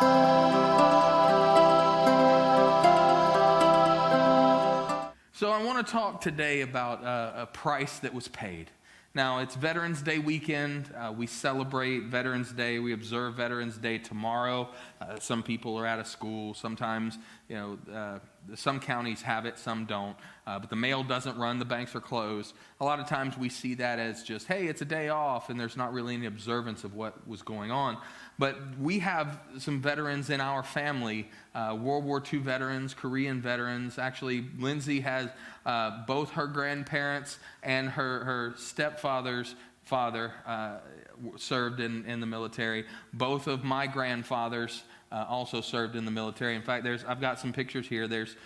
So I want to talk today about a price that was paid. Now, it's Veterans Day weekend. We celebrate Veterans Day. We observe Veterans Day tomorrow. Some people are out of school. Sometimes, some counties have it, some don't. But the mail doesn't run. The banks are closed. A lot of times we see that as just, hey, it's a day off, and there's not really any observance of what was going on. But we have some veterans in our family, World War II veterans, Korean veterans. Actually, Lindsay has both her grandparents and her stepfather's father served in the military. Both of my grandfathers also served in the military. In fact, I've got some pictures here. There's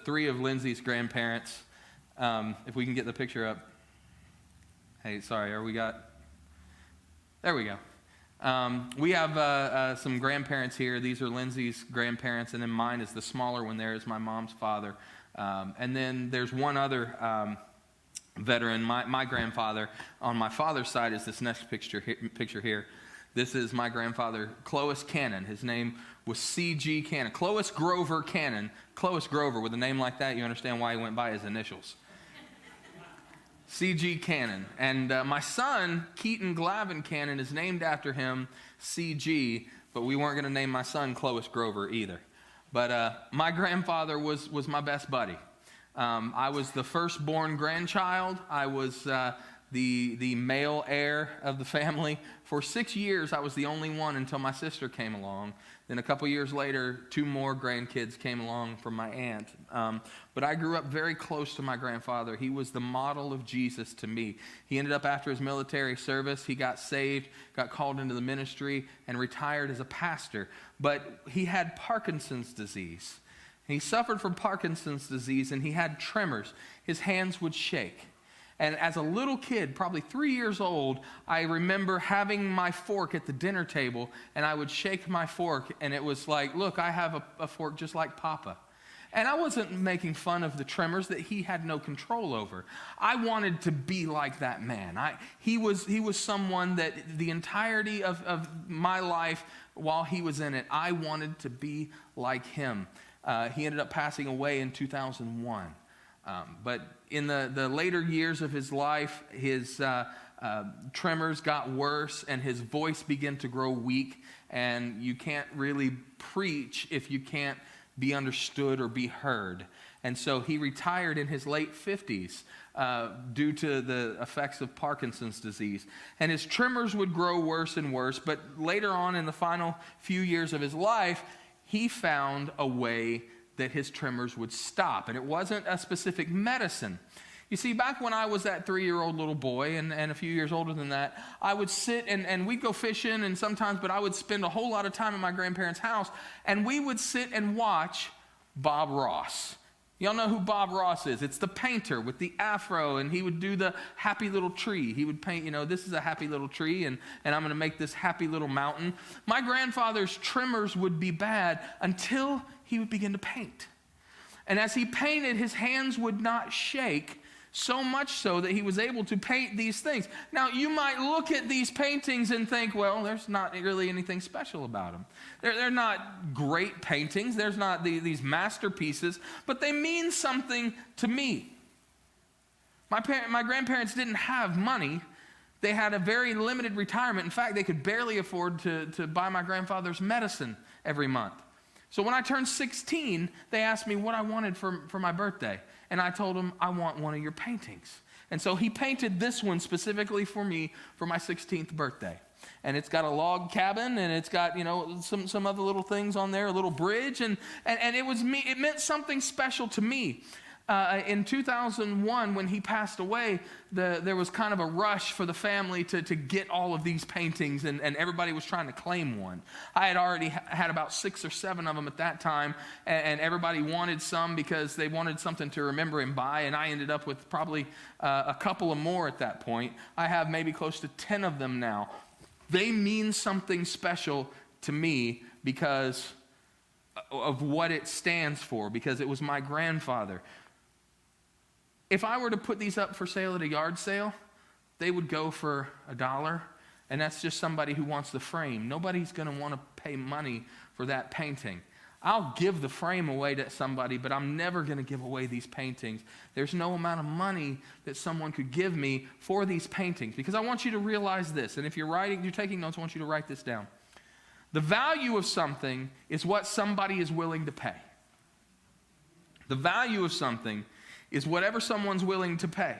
three of Lindsay's grandparents. If we can get the picture up. Hey, sorry, there we go. We have some grandparents here. These are Lindsay's grandparents, and then mine is the smaller one there is my mom's father. And then there's one other veteran, my grandfather. On my father's side is this next picture here. This is my grandfather, Clovis Cannon. His name was C.G. Cannon. Clovis Grover Cannon. Clovis Grover, with a name like that, you understand why he went by his initials. C.G. Cannon. And my son, Keaton Glavin Cannon, is named after him, C.G., but we weren't going to name my son Clovis Grover either. But my grandfather was my best buddy. I was the firstborn grandchild. I was the male heir of the family. For 6 years, I was the only one until my sister came along. Then a couple years later, 2 more grandkids came along from my aunt. But I grew up very close to my grandfather. He was the model of Jesus to me. He ended up, after his military service, he got saved, got called into the ministry, and retired as a pastor. But he had Parkinson's disease. He suffered from Parkinson's disease, and he had tremors. His hands would shake. And as a little kid, probably 3 years old, I remember having my fork at the dinner table, and I would shake my fork, and it was like, look, I have a fork just like Papa. And I wasn't making fun of the tremors that he had no control over. I wanted to be like that man. He was someone that the entirety of my life, while he was in it, I wanted to be like him. He ended up passing away in 2001. But in the later years of his life, his tremors got worse and his voice began to grow weak. And you can't really preach if you can't be understood or be heard. And so he retired in his late 50s due to the effects of Parkinson's disease. And his tremors would grow worse and worse. But later on, in the final few years of his life, he found a way that his tremors would stop. And it wasn't a specific medicine. You see, back when I was that 3-year-old little boy, and a few years older than that, I would sit and we'd go fishing and sometimes, but I would spend a whole lot of time in my grandparents' house, and we would sit and watch Bob Ross. Y'all know who Bob Ross is. It's the painter with the afro, and he would do the happy little tree. He would paint, this is a happy little tree, and I'm going to make this happy little mountain. My grandfather's tremors would be bad until he would begin to paint. And as he painted, his hands would not shake, so much so that he was able to paint these things. Now, you might look at these paintings and think, well, there's not really anything special about them. They're not great paintings. There's not these masterpieces, but they mean something to me. My grandparents didn't have money. They had a very limited retirement. In fact, they could barely afford to buy my grandfather's medicine every month. So when I turned 16, they asked me what I wanted for my birthday. And I told him, I want one of your paintings. And so he painted this one specifically for me for my 16th birthday. And it's got a log cabin, and it's got, some other little things on there, a little bridge. And it was me. It meant something special to me. In 2001, when he passed away, there was kind of a rush for the family to get all of these paintings, and everybody was trying to claim one. I had already had about 6 or 7 of them at that time, and everybody wanted some because they wanted something to remember him by, and I ended up with probably a couple of more at that point. I have maybe close to 10 of them now. They mean something special to me because of what it stands for, because it was my grandfather. If I were to put these up for sale at a yard sale, they would go for $1, and that's just somebody who wants the frame. Nobody's going to want to pay money for that painting. I'll give the frame away to somebody, but I'm never going to give away these paintings. There's no amount of money that someone could give me for these paintings, because I want you to realize this, and if you're taking notes, I want you to write this down. The value of something is what somebody is willing to pay. The value of something is whatever someone's willing to pay.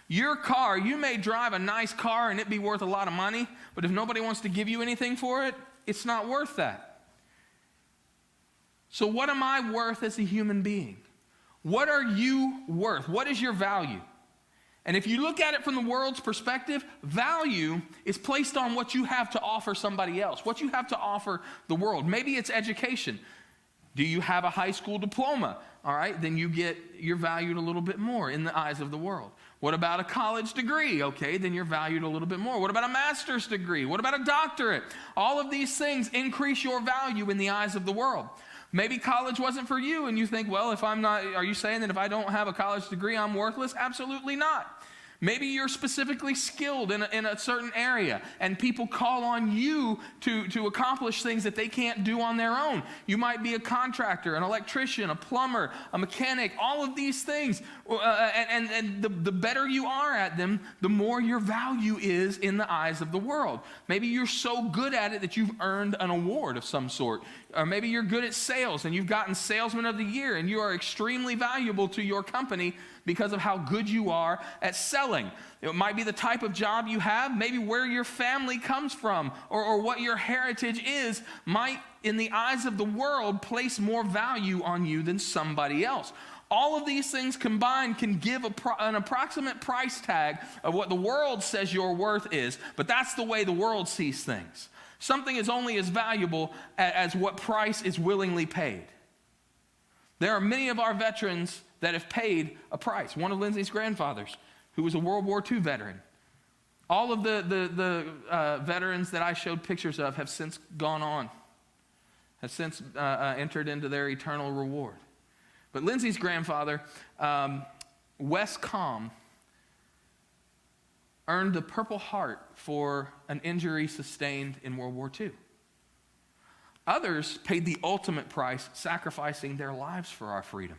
Your car, you may drive a nice car and it be worth a lot of money, but if nobody wants to give you anything for it, it's not worth that. So what am I worth as a human being? What are you worth? What is your value? And if you look at it from the world's perspective, value is placed on what you have to offer somebody else, what you have to offer the world. Maybe it's education. Do you have a high school diploma? All right, then you're valued a little bit more in the eyes of the world. What about a college degree? Okay, then you're valued a little bit more. What about a master's degree? What about a doctorate? All of these things increase your value in the eyes of the world. Maybe college wasn't for you, and you think, well, are you saying that if I don't have a college degree, I'm worthless? Absolutely not. Maybe you're specifically skilled in a certain area, and people call on you to accomplish things that they can't do on their own. You might be a contractor, an electrician, a plumber, a mechanic, all of these things. And the better you are at them, the more your value is in the eyes of the world. Maybe you're so good at it that you've earned an award of some sort. Or maybe you're good at sales, and you've gotten Salesman of the Year, and you are extremely valuable to your company because of how good you are at selling. It might be the type of job you have, maybe where your family comes from, or what your heritage is, might, in the eyes of the world, place more value on you than somebody else. All of these things combined can give an approximate price tag of what the world says your worth is, but that's the way the world sees things. Something is only as valuable as what price is willingly paid. There are many of our veterans that have paid a price. One of Lindsay's grandfathers, who was a World War II veteran. All of the veterans that I showed pictures of have since gone on, have since entered into their eternal reward. But Lindsay's grandfather, Wes Calm, earned the Purple Heart for an injury sustained in World War II. Others paid the ultimate price, sacrificing their lives for our freedom.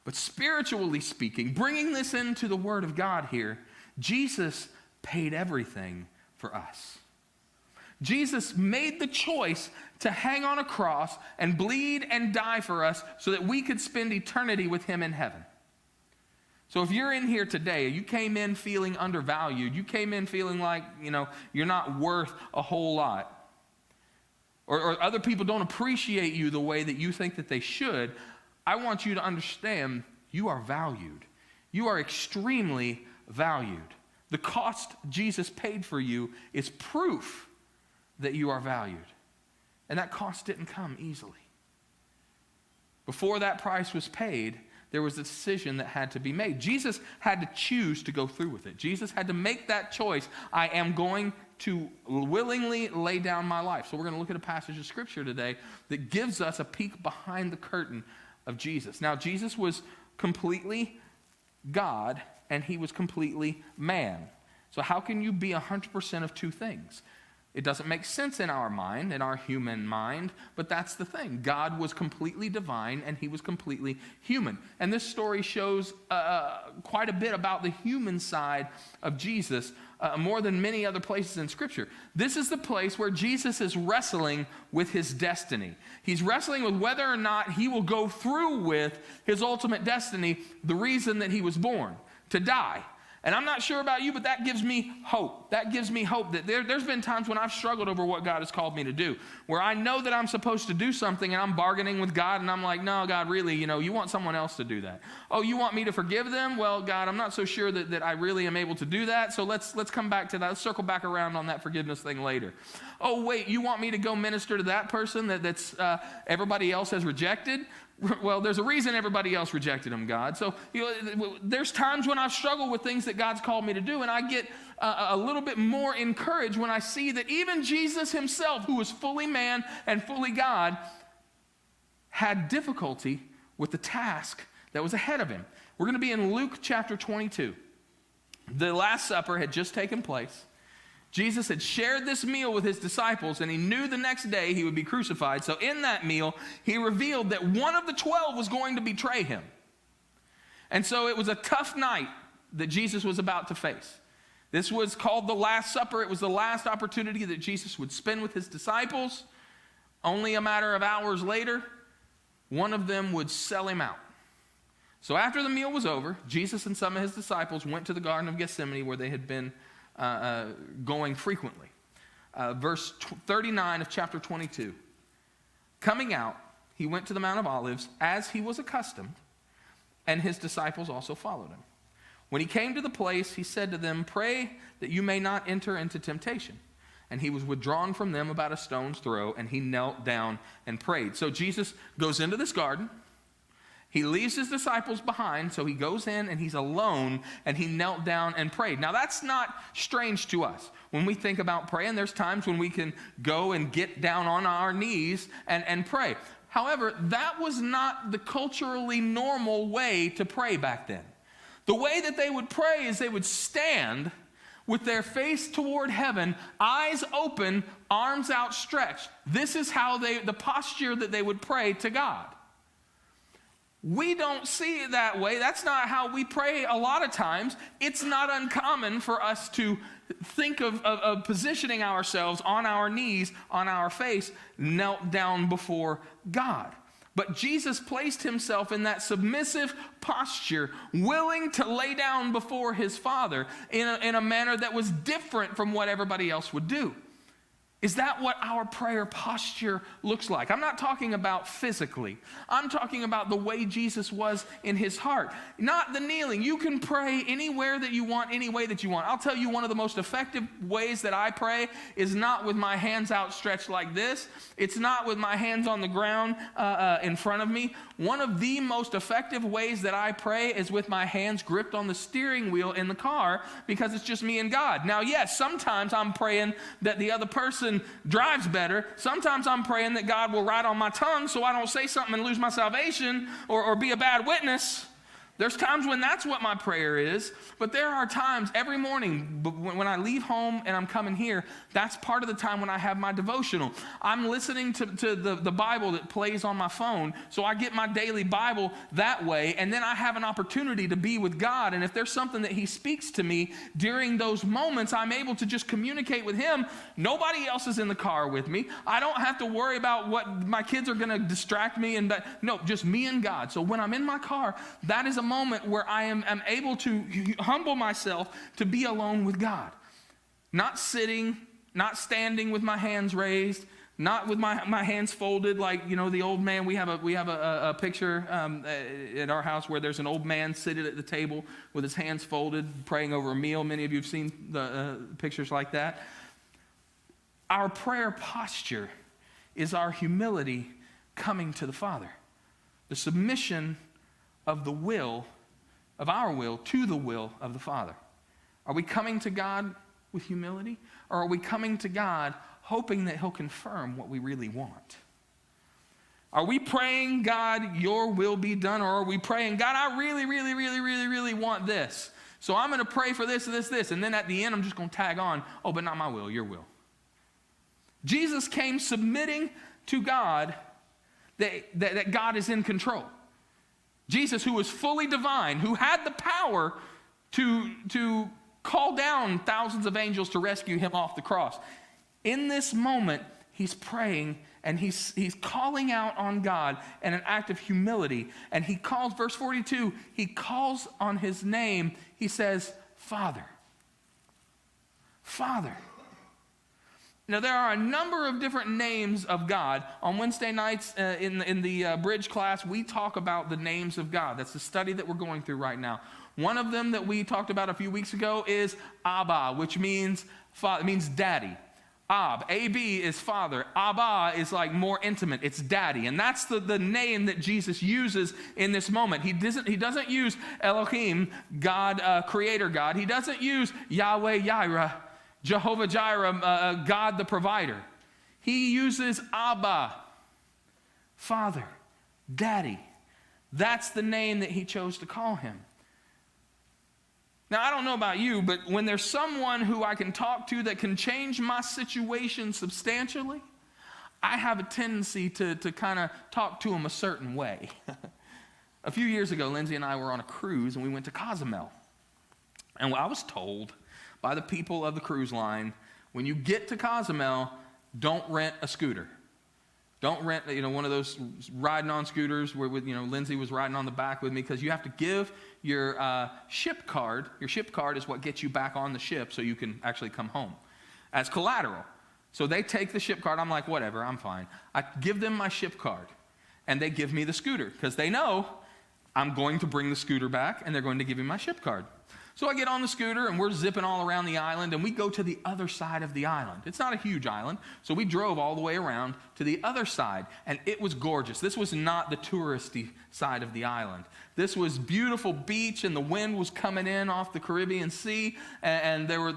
But spiritually speaking, bringing this into the Word of God here, Jesus paid everything for us. Jesus made the choice to hang on a cross and bleed and die for us so that we could spend eternity with Him in heaven. So if you're in here today, you came in feeling undervalued, you came in feeling like, you're not worth a whole lot, or other people don't appreciate you the way that you think that they should, I want you to understand you are valued. You are extremely valued. The cost Jesus paid for you is proof that you are valued. And that cost didn't come easily. Before that price was paid, there was a decision that had to be made. Jesus had to choose to go through with it. Jesus had to make that choice. I am going to willingly lay down my life. So we're going to look at a passage of Scripture today that gives us a peek behind the curtain of Jesus. Now, Jesus was completely God, and He was completely man. So how can you be 100% of two things? It doesn't make sense in our mind, in our human mind, but that's the thing. God was completely divine, and He was completely human. And this story shows quite a bit about the human side of Jesus, more than many other places in Scripture. This is the place where Jesus is wrestling with His destiny. He's wrestling with whether or not He will go through with His ultimate destiny, the reason that He was born, to die. And I'm not sure about you, but that gives me hope. That gives me hope that there's been times when I've struggled over what God has called me to do, where I know that I'm supposed to do something and I'm bargaining with God and I'm like, no, God, really, you want someone else to do that. Oh, you want me to forgive them? Well, God, I'm not so sure that I really am able to do that, so let's come back to that. Let's circle back around on that forgiveness thing later. Oh, wait, you want me to go minister to that person that's everybody else has rejected? Well, there's a reason everybody else rejected Him, God. So there's times when I've struggled with things that God's called me to do, and I get a little bit more encouraged when I see that even Jesus Himself, who was fully man and fully God, had difficulty with the task that was ahead of Him. We're going to be in Luke chapter 22. The Last Supper had just taken place. Jesus had shared this meal with his disciples, and he knew the next day he would be crucified. So in that meal, he revealed that one of the 12 was going to betray him. And so it was a tough night that Jesus was about to face. This was called the Last Supper. It was the last opportunity that Jesus would spend with his disciples. Only a matter of hours later, one of them would sell him out. So after the meal was over, Jesus and some of his disciples went to the Garden of Gethsemane, where they had been going frequently. Verse 39 of chapter 22. Coming out, he went to the Mount of Olives as he was accustomed, and his disciples also followed him. When he came to the place, he said to them, "Pray that you may not enter into temptation." And he was withdrawn from them about a stone's throw, and he knelt down and prayed. So Jesus goes into this garden. He leaves his disciples behind, so he goes in and he's alone, and he knelt down and prayed. Now, that's not strange to us. When we think about praying, there's times when we can go and get down on our knees and pray. However, that was not the culturally normal way to pray back then. The way that they would pray is they would stand with their face toward heaven, eyes open, arms outstretched. This is how the posture that they would pray to God. We don't see it that way. That's not how we pray a lot of times. It's not uncommon for us to think of positioning ourselves on our knees, on our face, knelt down before God. But Jesus placed himself in that submissive posture, willing to lay down before his Father in a manner that was different from what everybody else would do. Is that what our prayer posture looks like? I'm not talking about physically. I'm talking about the way Jesus was in his heart. Not the kneeling. You can pray anywhere that you want, any way that you want. I'll tell you, one of the most effective ways that I pray is not with my hands outstretched like this. It's not with my hands on the ground in front of me. One of the most effective ways that I pray is with my hands gripped on the steering wheel in the car, because it's just me and God. Now, yes, sometimes I'm praying that the other person drives better. Sometimes I'm praying that God will write on my tongue so I don't say something and lose my salvation or be a bad witness. There's times when that's what my prayer is, but there are times every morning when I leave home and I'm coming here, that's part of the time when I have my devotional. I'm listening to the Bible that plays on my phone, so I get my daily Bible that way, and then I have an opportunity to be with God, and if there's something that he speaks to me during those moments, I'm able to just communicate with him. Nobody else is in the car with me. I don't have to worry about what my kids are going to distract me, no, just me and God. So when I'm in my car, that is a moment where I am able to humble myself to be alone with God. Not sitting, not standing with my hands raised, not with my hands folded like, the old man. We have a picture at our house where there's an old man sitting at the table with his hands folded, praying over a meal. Many of you have seen the pictures like that. Our prayer posture is our humility coming to the Father. The submission of our will to the will of the Father. Are we coming to God with humility, or are we coming to God hoping that he'll confirm what we really want? Are we praying, God, your will be done, or are we praying, God, I really, really, really, really, really want this, so I'm going to pray for this, and then at the end I'm just going to tag on, oh, but not my will, your will. Jesus came submitting to God that God is in control. Jesus, who was fully divine, who had the power to call down thousands of angels to rescue him off the cross. In this moment, he's praying and he's calling out on God in an act of humility. And he calls, verse 42, he calls on his name. He says, Father. Father. Now, there are a number of different names of God. On Wednesday nights in the bridge class, we talk about the names of God. That's the study that we're going through right now. One of them that we talked about a few weeks ago is Abba, which means father, it means daddy. A-B is father. Abba is like more intimate. It's daddy. And that's the name that Jesus uses in this moment. He doesn't use Elohim, God, creator God. He doesn't use Yahweh Yireh, Jehovah Jireh, God the provider. He uses Abba, Father, Daddy. That's the name that he chose to call him. Now, I don't know about you, but when there's someone who I can talk to that can change my situation substantially, I have a tendency to kind of talk to them a certain way. A few years ago, Lindsay and I were on a cruise, and we went to Cozumel. And I was told by the people of the cruise line, when you get to Cozumel, don't rent a scooter. Don't rent, one of those riding on scooters where, Lindsay was riding on the back with me, because you have to give your ship card. Your ship card is what gets you back on the ship so you can actually come home as collateral. So they take the ship card. I'm like, whatever, I'm fine. I give them my ship card, and they give me the scooter because they know I'm going to bring the scooter back, and they're going to give me my ship card. So I get on the scooter, and we're zipping all around the island, and we go to the other side of the island. It's not a huge island, so we drove all the way around to the other side, and it was gorgeous. This was not the touristy side of the island. This was beautiful beach, and the wind was coming in off the Caribbean Sea, and there were,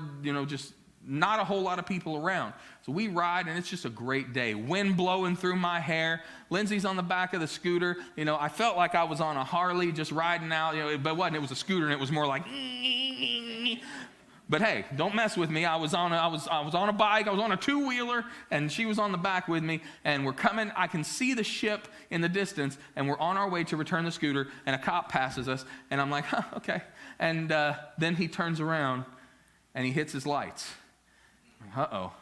just not a whole lot of people around. So we ride, and it's just a great day. Wind blowing through my hair. Lindsay's on the back of the scooter. I felt like I was on a Harley just riding out, but it wasn't. It was a scooter, and it was more like, but hey, don't mess with me. I was on a bike. I was on a two-wheeler, and she was on the back with me, and we're coming. I can see the ship in the distance, and we're on our way to return the scooter, and a cop passes us, and I'm like, okay. And then he turns around, and he hits his lights. Uh-oh.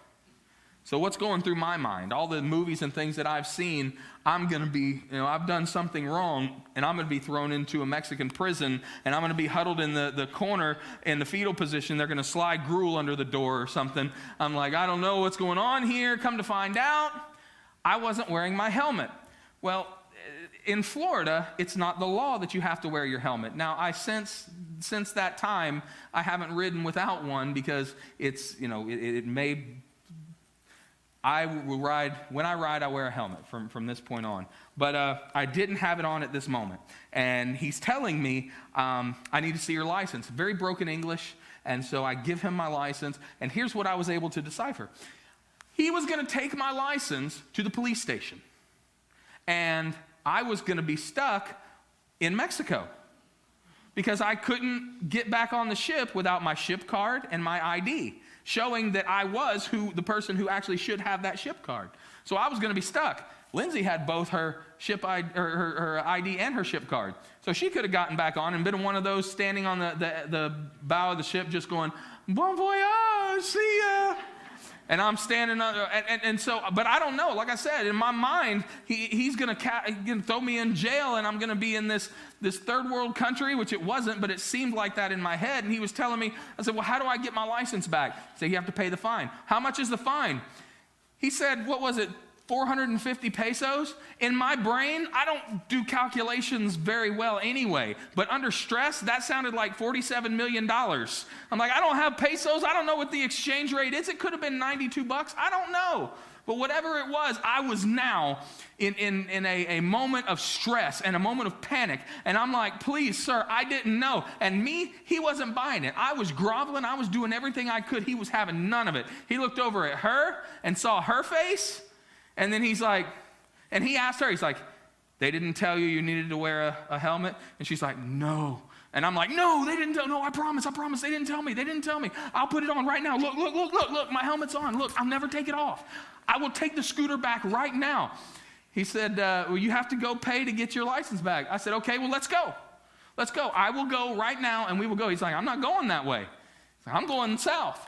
So what's going through my mind? All the movies and things that I've seen, I'm going to be, I've done something wrong, and I'm going to be thrown into a Mexican prison, and I'm going to be huddled in the corner in the fetal position. They're going to slide gruel under the door or something. I'm like, I don't know what's going on here. Come to find out, I wasn't wearing my helmet. Well, in Florida, it's not the law that you have to wear your helmet. Now, since that time, I haven't ridden without one because it's, it may... I will ride, when I ride, I wear a helmet from this point on. But I didn't have it on at this moment. And he's telling me, I need to see your license. Very broken English. And so I give him my license. And here's what I was able to decipher. He was going to take my license to the police station. And I was going to be stuck in Mexico because I couldn't get back on the ship without my ship card and my ID, showing that I was the person who actually should have that ship card. So I was going to be stuck. Lindsay had both her ship ID, her ID and her ship card. So she could have gotten back on and been one of those standing on the bow of the ship just going, bon voyage, see ya. And I'm standing up, and so, but I don't know. Like I said, in my mind, he's going to throw me in jail, and I'm going to be in this third world country, which it wasn't, but it seemed like that in my head. And he was telling me, I said, well, how do I get my license back? He said, you have to pay the fine. How much is the fine? He said, what was it, 450 pesos? In my brain, I don't do calculations very well anyway, but under stress, that sounded like $47 million. I'm like, I don't have pesos. I don't know what the exchange rate is. It could have been 92 bucks. I don't know. But whatever it was, I was now in a moment of stress and a moment of panic. And I'm like, please, sir, I didn't know. And he wasn't buying it. I was groveling. I was doing everything I could. He was having none of it. He looked over at her and saw her face. And then he's like, and he asked her, he's like, they didn't tell you needed to wear a helmet? And she's like, no. And I'm like, no, they didn't tell, no, I promise, they didn't tell me. I'll put it on right now. Look, my helmet's on. Look, I'll never take it off. I will take the scooter back right now. He said, well, you have to go pay to get your license back. I said, okay, well, let's go. I will go right now, and we will go. He's like, I'm not going that way. I'm going south.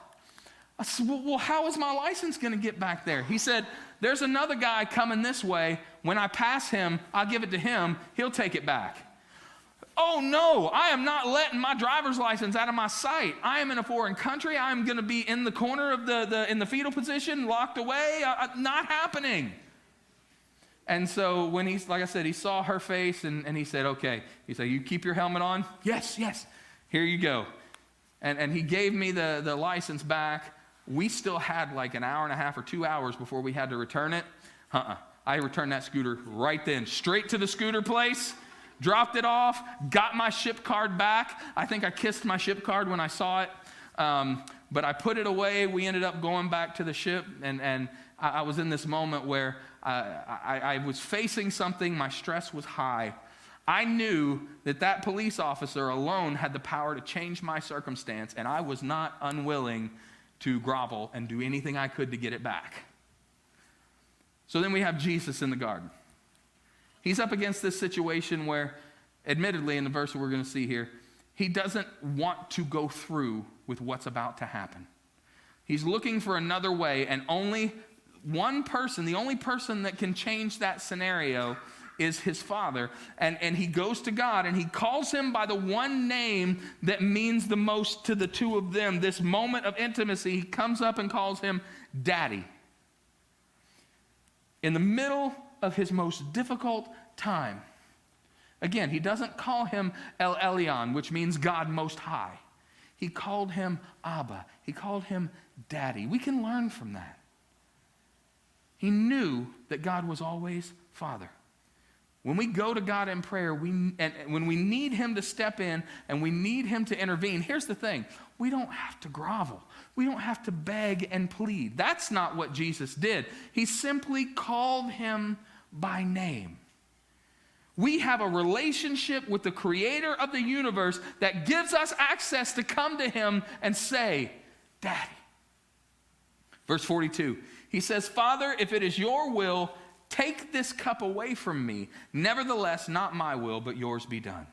I said, well, how is my license going to get back there? He said, there's another guy coming this way. When I pass him, I'll give it to him. He'll take it back. Oh, no, I am not letting my driver's license out of my sight. I am in a foreign country. I am going to be in the corner of in the fetal position, locked away. Not happening. And so when like I said, he saw her face, and he said, okay. He said, you keep your helmet on? Yes. Here you go. And he gave me the license back. We still had like an hour and a half or 2 hours before we had to return it. I returned that scooter right then, straight to the scooter place, dropped it off, got my ship card back. I think I kissed my ship card when I saw it. But I put it away. We ended up going back to the ship, and I was in this moment where I was facing something. My stress was high. I knew that that police officer alone had the power to change my circumstance, and I was not unwilling to grovel and do anything I could to get it back. So then we have Jesus in the garden. He's up against this situation where, admittedly, in the verse we're going to see here, he doesn't want to go through with what's about to happen. He's looking for another way, and only one person, the only person that can change that scenario is his Father. And he goes to God, and he calls him by the one name that means the most to the two of them. This moment of intimacy, he comes up and calls him Daddy. In the middle of his most difficult time. Again, he doesn't call him El Elyon, which means God Most High. He called him Abba. He called him Daddy. We can learn from that. He knew that God was always Father. When we go to God in prayer, and when we need him to step in and we need him to intervene, here's the thing. We don't have to grovel. We don't have to beg and plead. That's not what Jesus did. He simply called him by name. We have a relationship with the creator of the universe that gives us access to come to him and say, Daddy. Verse 42, he says, Father, if it is your will, take this cup away from me. Nevertheless, not my will, but yours be done.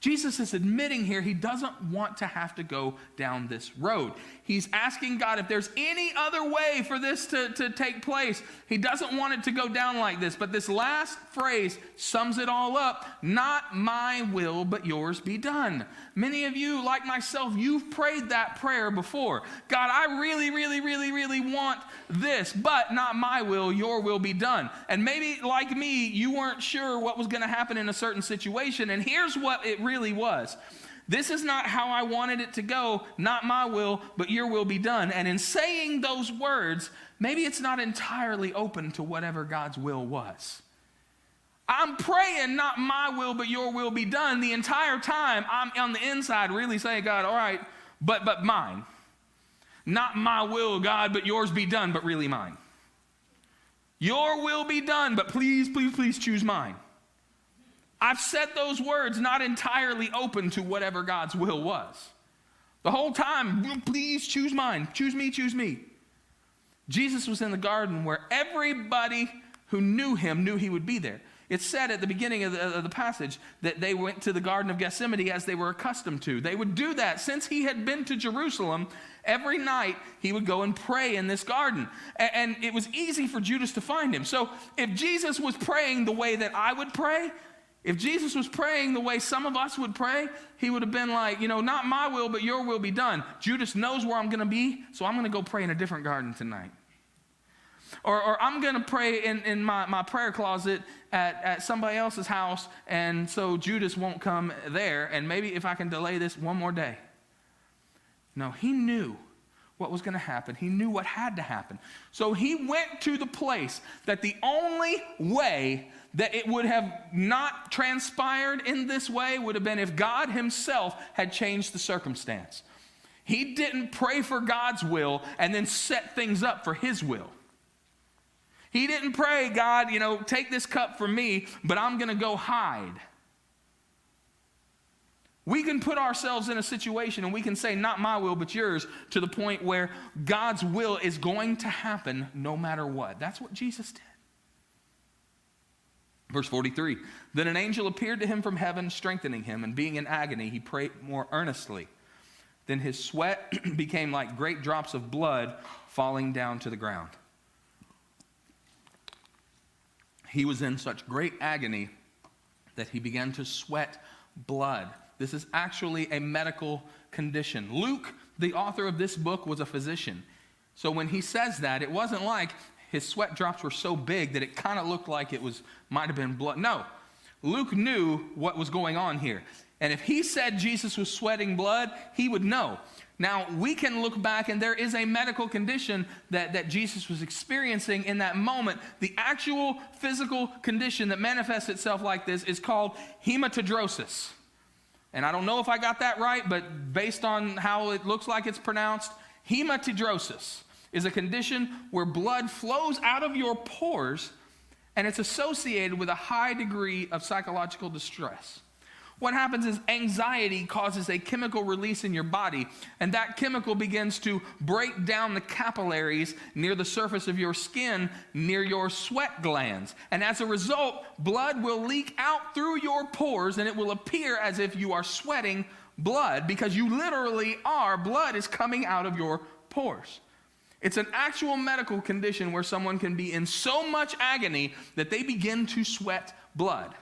Jesus is admitting here he doesn't want to have to go down this road. He's asking God if there's any other way for this to take place. He doesn't want it to go down like this. But this last phrase sums it all up. Not my will, but yours be done. Many of you, like myself, you've prayed that prayer before. God, I really, really, really, really want this, but not my will, your will be done. And maybe, like me, you weren't sure what was going to happen in a certain situation. And here's what it really was. This is not how I wanted it to go. Not my will, but your will be done. And in saying those words, maybe it's not entirely open to whatever God's will was. I'm praying not my will, but your will be done. The entire time I'm on the inside really saying, God, all right, but mine. Not my will, God, but yours be done, but really mine. Your will be done, but please, please, please choose mine. I've said those words not entirely open to whatever God's will was. The whole time, please choose mine. Choose me, choose me. Jesus was in the garden where everybody who knew him knew he would be there. It said at the beginning of the passage that they went to the Garden of Gethsemane as they were accustomed to. They would do that. Since he had been to Jerusalem, every night he would go and pray in this garden. And it was easy for Judas to find him. So if Jesus was praying the way that I would pray, if Jesus was praying the way some of us would pray, he would have been like, not my will, but your will be done. Judas knows where I'm going to be, so I'm going to go pray in a different garden tonight. Or I'm going to pray in my prayer closet at somebody else's house, and so Judas won't come there, and maybe if I can delay this one more day. No, he knew what was going to happen. He knew what had to happen. So he went to the place that the only way that it would have not transpired in this way would have been if God himself had changed the circumstance. He didn't pray for God's will and then set things up for his will. He didn't pray, God, take this cup from me, but I'm going to go hide. We can put ourselves in a situation and we can say, not my will, but yours, to the point where God's will is going to happen no matter what. That's what Jesus did. Verse 43, then an angel appeared to him from heaven, strengthening him, and being in agony, he prayed more earnestly. Then his sweat became like great drops of blood falling down to the ground. He was in such great agony that he began to sweat blood. This is actually a medical condition. Luke, the author of this book, was a physician. So when he says that, it wasn't like his sweat drops were so big that it kind of looked like it might have been blood. No, Luke knew what was going on here. And if he said Jesus was sweating blood, he would know. Now, we can look back, and there is a medical condition that Jesus was experiencing in that moment. The actual physical condition that manifests itself like this is called hematidrosis. And I don't know if I got that right, but based on how it looks like it's pronounced, hematidrosis is a condition where blood flows out of your pores and it's associated with a high degree of psychological distress. What happens is anxiety causes a chemical release in your body, and that chemical begins to break down the capillaries near the surface of your skin, near your sweat glands. And as a result, blood will leak out through your pores, and it will appear as if you are sweating blood, because you literally are. Blood is coming out of your pores. It's an actual medical condition where someone can be in so much agony that they begin to sweat blood.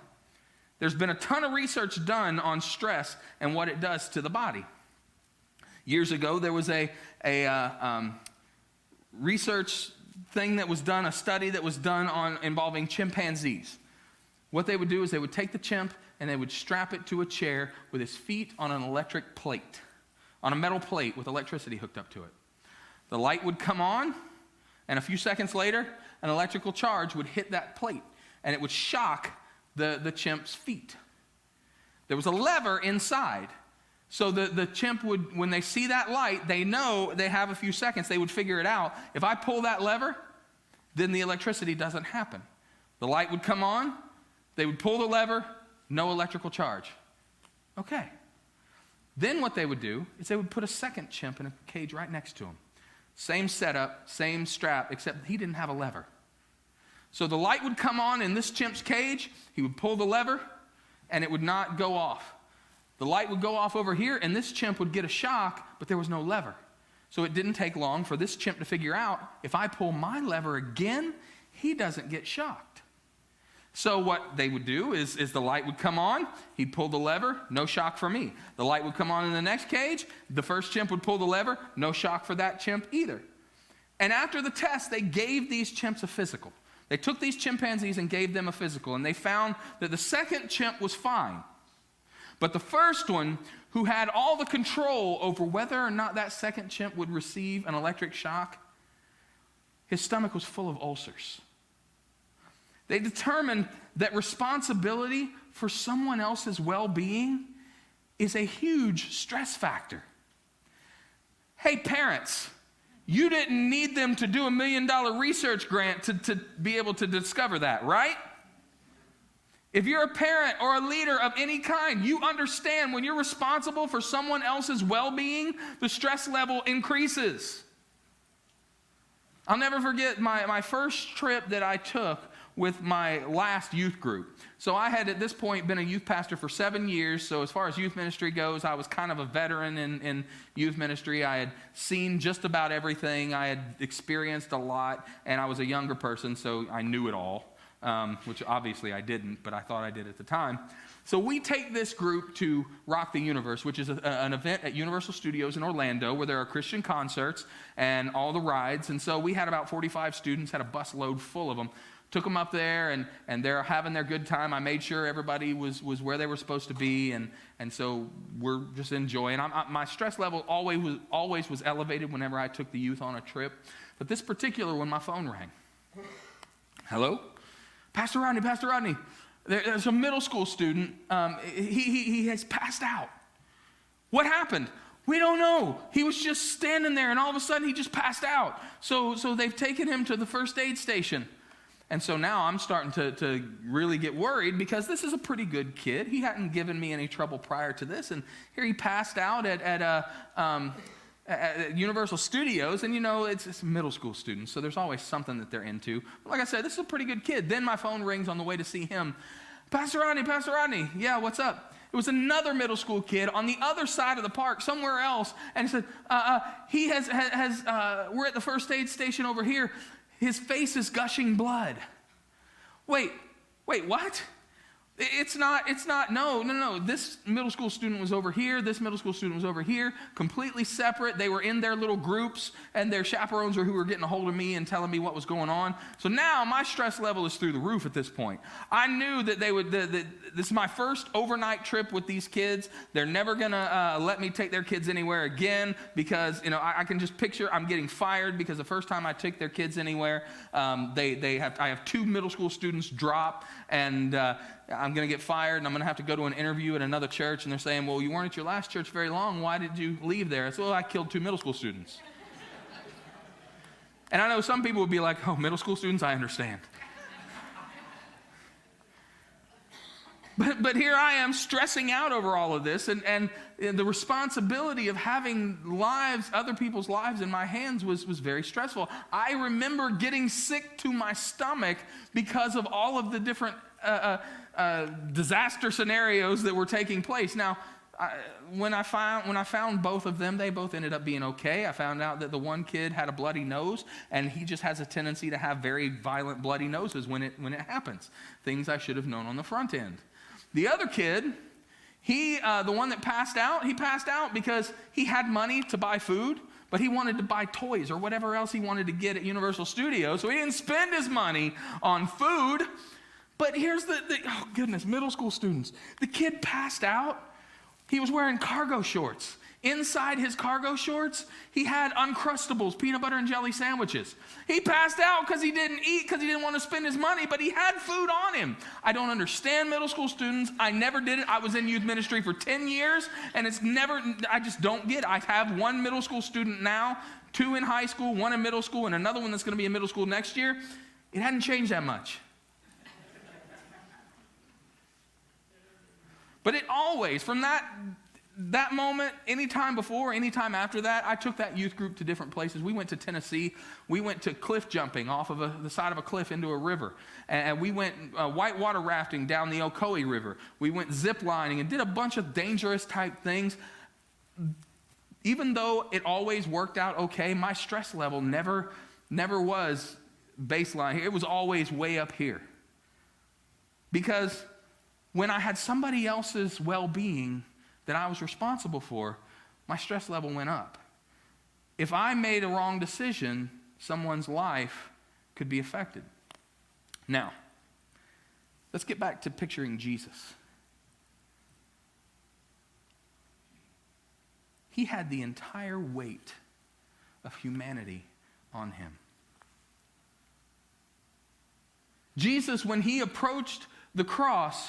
There's been a ton of research done on stress and what it does to the body. Years ago, there was a research thing that was done, a study that was done on involving chimpanzees. What they would do is they would take the chimp and they would strap it to a chair with his feet on an electric plate, on a metal plate with electricity hooked up to it. The light would come on, and a few seconds later, an electrical charge would hit that plate, and it would shock the chimp's feet. There was a lever inside. So the chimp would, when they see that light, they know they have a few seconds. They would figure it out. If I pull that lever, then the electricity doesn't happen. The light would come on. They would pull the lever. No electrical charge. Okay. Then what they would do is they would put a second chimp in a cage right next to him. Same setup, same strap, except he didn't have a lever. So the light would come on in this chimp's cage, he would pull the lever, and it would not go off. The light would go off over here, and this chimp would get a shock, but there was no lever. So it didn't take long for this chimp to figure out, if I pull my lever again, he doesn't get shocked. So what they would do is the light would come on, he'd pull the lever, no shock for me. The light would come on in the next cage, the first chimp would pull the lever, no shock for that chimp either. And after the test, they gave these chimps a physical. They took these chimpanzees and gave them a physical, and they found that the second chimp was fine. But the first one, who had all the control over whether or not that second chimp would receive an electric shock, his stomach was full of ulcers. They determined that responsibility for someone else's well-being is a huge stress factor. Hey, parents, you didn't need them to do $1 million research grant to be able to discover that, right? If you're a parent or a leader of any kind, you understand when you're responsible for someone else's well-being, the stress level increases. I'll never forget my first trip that I took with my last youth group. So I had at this point been a youth pastor for 7 years. So as far as youth ministry goes, I was kind of a veteran in youth ministry. I had seen just about everything. I had experienced a lot, and I was a younger person, so I knew it all, which obviously I didn't, but I thought I did at the time. So we take this group to Rock the Universe, which is an event at Universal Studios in Orlando where there are Christian concerts and all the rides. And so we had about 45 students, had a bus load full of them. Took them up there, and they're having their good time. I made sure everybody was where they were supposed to be, and so we're just enjoying. My stress level always was elevated whenever I took the youth on a trip. But this particular one, my phone rang. Hello? Pastor Rodney. There's a middle school student. He has passed out. What happened? We don't know. He was just standing there, and all of a sudden he just passed out. So they've taken him to the first aid station. And so now I'm starting to really get worried because this is a pretty good kid. He hadn't given me any trouble prior to this. And here he passed out at Universal Studios. And, you know, it's middle school students, so there's always something that they're into. But like I said, this is a pretty good kid. Then my phone rings on the way to see him. Pastor Rodney. Yeah, what's up? It was another middle school kid on the other side of the park, somewhere else. And he said, we're at the first aid station over here. His face is gushing blood. Wait, what? It's not, no. This middle school student was over here. This middle school student was over here, completely separate. They were in their little groups, and their chaperones were who were getting a hold of me and telling me what was going on. So now my stress level is through the roof at this point. I knew that this is my first overnight trip with these kids. They're never going to let me take their kids anywhere again because, you know, I can just picture I'm getting fired because the first time I took their kids anywhere, I have 2 middle school students drop, and I'm going to get fired, and I'm going to have to go to an interview at another church, and they're saying, well, you weren't at your last church very long. Why did you leave there? I said, well, I killed 2 middle school students. And I know some people would be like, oh, middle school students, I understand. But here I am stressing out over all of this, and the responsibility of having lives, other people's lives in my hands was very stressful. I remember getting sick to my stomach because of all of the different disaster scenarios that were taking place. Now, when I found both of them, they both ended up being okay. I found out that the one kid had a bloody nose, and he just has a tendency to have very violent bloody noses when it happens. Things I should have known on the front end. The other kid, the one that passed out, he passed out because he had money to buy food, but he wanted to buy toys or whatever else he wanted to get at Universal Studios, so he didn't spend his money on food. But here's oh goodness, middle school students. The kid passed out. He was wearing cargo shorts. Inside his cargo shorts, he had Uncrustables, peanut butter and jelly sandwiches. He passed out because he didn't eat, because he didn't want to spend his money, but he had food on him. I don't understand middle school students. I never did it. I was in youth ministry for 10 years, and I just don't get it. I have one middle school student now, 2 in high school, 1 in middle school, and another one that's going to be in middle school next year. It hadn't changed that much. But it always, from that moment, any time before, any time after that, I took that youth group to different places. We went to Tennessee. We went to cliff jumping off of the side of a cliff into a river. And we went whitewater rafting down the Ocoee River. We went zip lining and did a bunch of dangerous type things. Even though it always worked out okay, my stress level never was baseline. It was always way up here. Because when I had somebody else's well-being that I was responsible for, my stress level went up. If I made a wrong decision, someone's life could be affected. Now, let's get back to picturing Jesus. He had the entire weight of humanity on him. Jesus, when he approached the cross,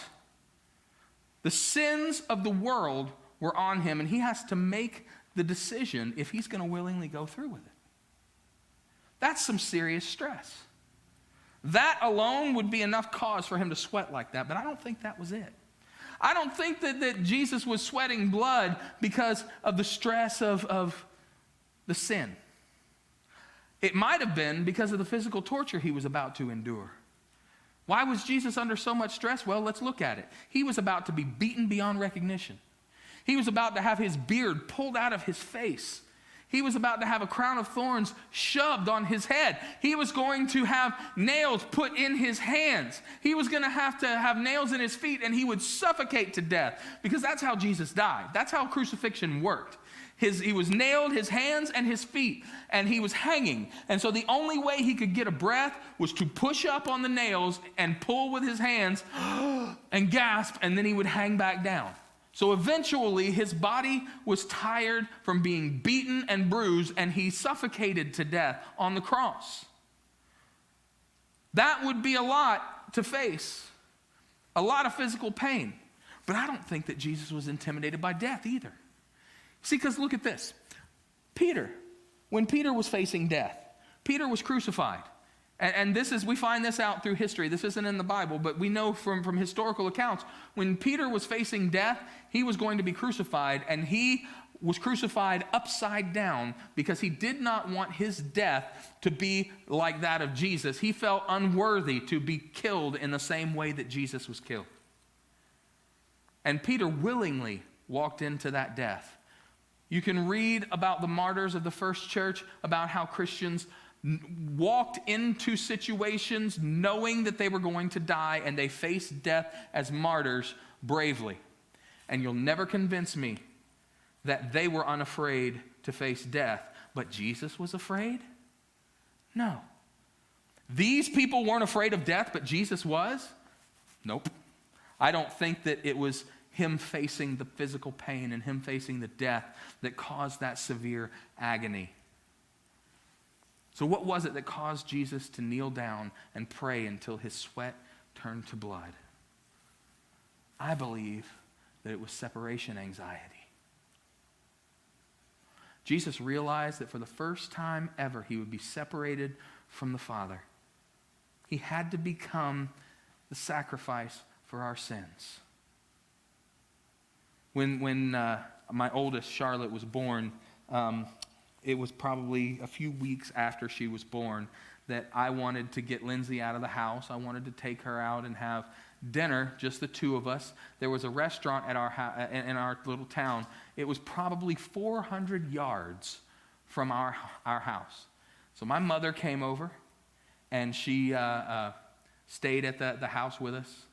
the sins of the world were on him, and he has to make the decision if he's going to willingly go through with it. That's some serious stress. That alone would be enough cause for him to sweat like that, but I don't think that was it. I don't think that Jesus was sweating blood because of the stress of the sin. It might have been because of the physical torture he was about to endure. Why was Jesus under so much stress? Well, let's look at it. He was about to be beaten beyond recognition. He was about to have his beard pulled out of his face. He was about to have a crown of thorns shoved on his head. He was going to have nails put in his hands. He was going to have nails in his feet, and he would suffocate to death, because that's how Jesus died. That's how crucifixion worked. He was nailed, his hands and his feet, and he was hanging. And so the only way he could get a breath was to push up on the nails and pull with his hands and gasp, and then he would hang back down. So eventually his body was tired from being beaten and bruised, and he suffocated to death on the cross. That would be a lot to face, a lot of physical pain. But I don't think that Jesus was intimidated by death either. See, because look at this. Peter, when Peter was facing death, Peter was crucified. And we find this out through history. This isn't in the Bible, but we know from historical accounts, when Peter was facing death, he was going to be crucified, and he was crucified upside down because he did not want his death to be like that of Jesus. He felt unworthy to be killed in the same way that Jesus was killed. And Peter willingly walked into that death. You can read about the martyrs of the first church, about how Christians walked into situations knowing that they were going to die, and they faced death as martyrs bravely. And you'll never convince me that they were unafraid to face death, but Jesus was afraid? No. These people weren't afraid of death, but Jesus was? Nope. I don't think that it was him facing the physical pain and him facing the death that caused that severe agony. So what was it that caused Jesus to kneel down and pray until his sweat turned to blood? I believe that it was separation anxiety. Jesus realized that for the first time ever, he would be separated from the Father. He had to become the sacrifice for our sins. When my oldest, Charlotte, was born, it was probably a few weeks after she was born that I wanted to get Lindsay out of the house. I wanted to take her out and have dinner, just the two of us. There was a restaurant at in our little town. It was probably 400 yards from our house. So my mother came over, and she stayed at the house with us,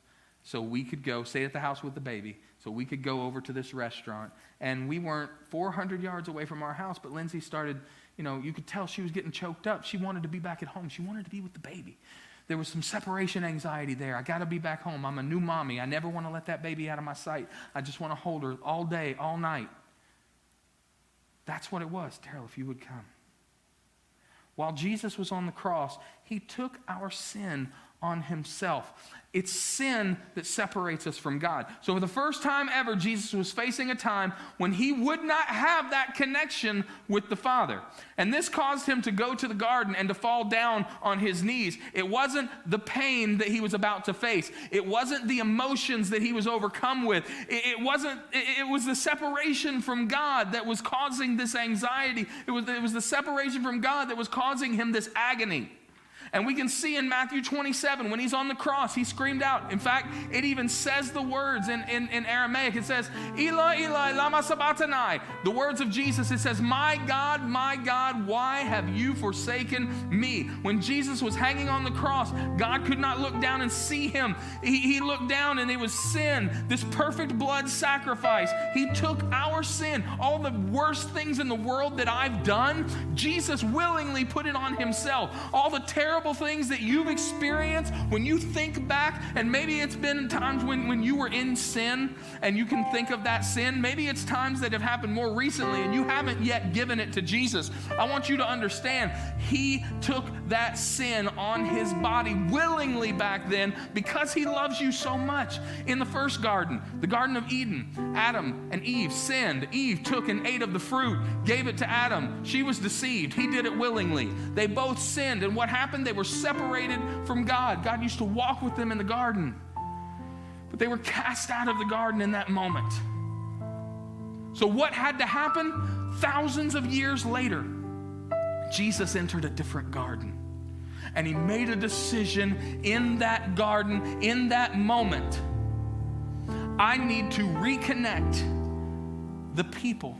so we could go, stay at the house with the baby, so we could go over to this restaurant. And we weren't 400 yards away from our house, but Lindsay started, you could tell she was getting choked up. She wanted to be back at home. She wanted to be with the baby. There was some separation anxiety there. I got to be back home. I'm a new mommy. I never want to let that baby out of my sight. I just want to hold her all day, all night. That's what it was. Daryl, if you would come. While Jesus was on the cross, he took our sin on himself. It's sin that separates us from God. So for the first time ever, Jesus was facing a time when he would not have that connection with the Father. And this caused him to go to the garden and to fall down on his knees. It wasn't the pain that he was about to face. It wasn't the emotions that he was overcome with. It was the separation from God that was causing this anxiety. It was the separation from God that was causing him this agony. And we can see in Matthew 27, when he's on the cross, he screamed out. In fact, it even says the words in Aramaic. It says, Eli, Eli, lama sabachthani. The words of Jesus, it says, my God, why have you forsaken me? When Jesus was hanging on the cross, God could not look down and see him. He looked down, and it was sin, this perfect blood sacrifice. He took our sin, all the worst things in the world that I've done, Jesus willingly put it on himself. All the terrible things that you've experienced, when you think back, and maybe it's been times when you were in sin and you can think of that sin. Maybe it's times that have happened more recently and you haven't yet given it to Jesus. I want you to understand, he took that sin on his body willingly back then because he loves you so much. In the first garden, the Garden of Eden, Adam and Eve sinned. Eve took and ate of the fruit, gave it to Adam. She was deceived. He did it willingly. They both sinned, and what happened? They were separated from God. God used to walk with them in the garden, but they were cast out of the garden in that moment. So what had to happen? Thousands of years later, Jesus entered a different garden, and he made a decision in that garden, in that moment. I need to reconnect the people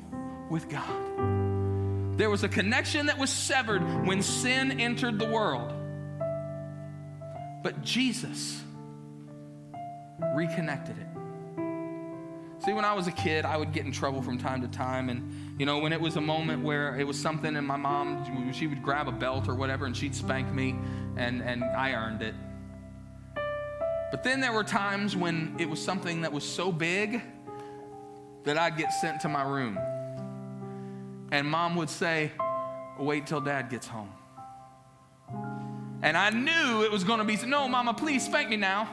with God. There was a connection that was severed when sin entered the world. But Jesus reconnected it. See, when I was a kid, I would get in trouble from time to time. And, when it was a moment where it was something and my mom, she would grab a belt or whatever and she'd spank me, and I earned it. But then there were times when it was something that was so big that I'd get sent to my room. And mom would say, wait till dad gets home. And I knew it was going to be, no, mama, please spank me now.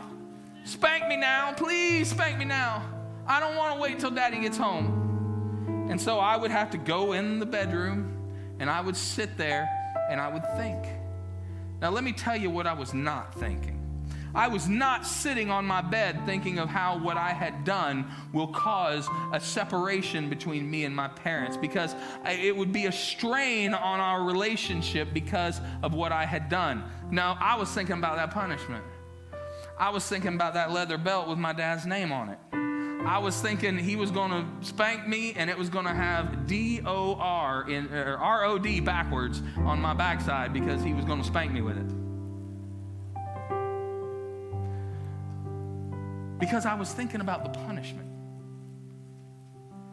Spank me now. Please spank me now. I don't want to wait till daddy gets home. And so I would have to go in the bedroom, and I would sit there, and I would think. Now, let me tell you what I was not thinking. I was not sitting on my bed thinking of how what I had done will cause a separation between me and my parents, because it would be a strain on our relationship because of what I had done. No, I was thinking about that punishment. I was thinking about that leather belt with my dad's name on it. I was thinking he was going to spank me, and it was going to have D-O-R or R-O-D backwards on my backside because he was going to spank me with it. Because I was thinking about the punishment.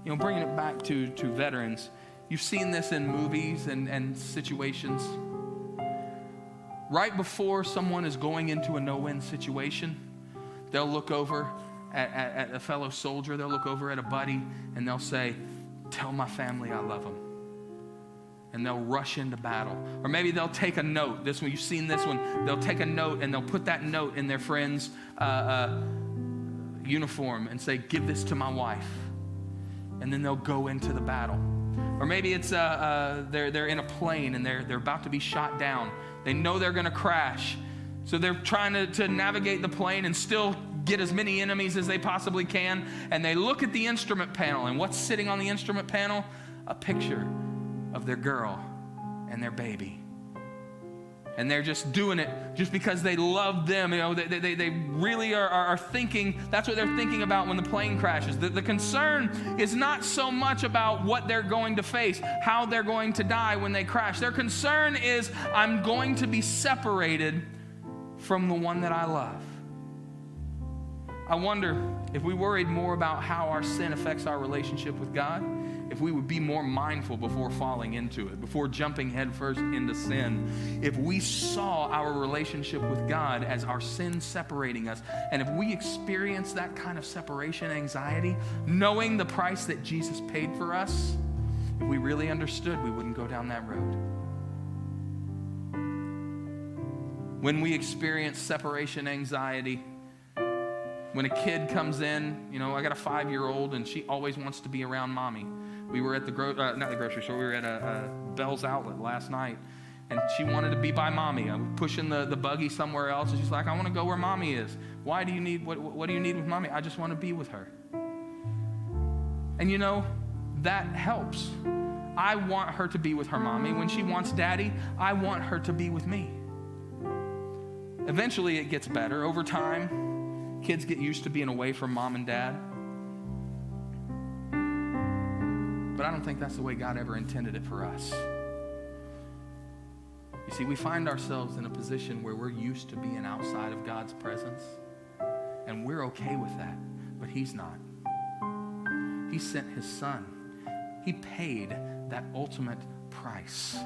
Bringing it back to veterans, you've seen this in movies and situations. Right before someone is going into a no-win situation, they'll look over at a fellow soldier, they'll look over at a buddy, and they'll say, tell my family I love them. And they'll rush into battle. Or maybe they'll take a note. This one, you've seen this one. They'll take a note, and they'll put that note in their friend's uniform and say, give this to my wife. And then they'll go into the battle. Or maybe it's they're in a plane and they're about to be shot down. They know they're going to crash. So they're trying to navigate the plane and still get as many enemies as they possibly can, and they look at the instrument panel, and what's sitting on the instrument panel? A picture of their girl and their baby. And they're just doing it just because they love them. They really are thinking, that's what they're thinking about when the plane crashes. The concern is not so much about what they're going to face, how they're going to die when they crash. Their concern is, I'm going to be separated from the one that I love. I wonder if we worried more about how our sin affects our relationship with God, if we would be more mindful before falling into it, before jumping headfirst into sin, if we saw our relationship with God as our sin separating us, and if we experienced that kind of separation anxiety, knowing the price that Jesus paid for us, if we really understood, we wouldn't go down that road. When we experience separation anxiety, when a kid comes in, I got a 5-year-old and she always wants to be around mommy. We were at not the grocery store, we were at a Bell's Outlet last night, and she wanted to be by mommy. I'm pushing the buggy somewhere else, and she's like, I want to go where mommy is. Why do you need, what do you need with mommy? I just want to be with her. And that helps. I want her to be with her mommy. When she wants daddy, I want her to be with me. Eventually it gets better. Over time, kids get used to being away from mom and dad. But I don't think that's the way God ever intended it for us. You see, we find ourselves in a position where we're used to being outside of God's presence, and we're okay with that, but He's not. He sent His Son. He paid that ultimate price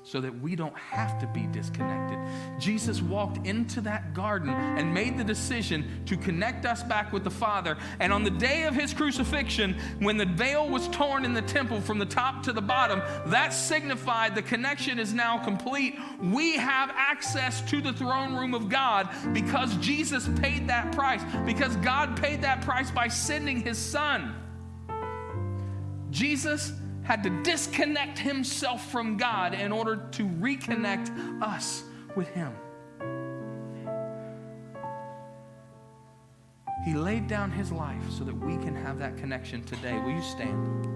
so that we don't have to be disconnected. Jesus walked into that garden and made the decision to connect us back with the Father. And on the day of His crucifixion, when the veil was torn in the temple from the top to the bottom, that signified the connection is now complete. We have access to the throne room of God because Jesus paid that price, because God paid that price by sending His Son. Jesus had to disconnect Himself from God in order to reconnect us with Him. He laid down His life so that we can have that connection today. Will you stand?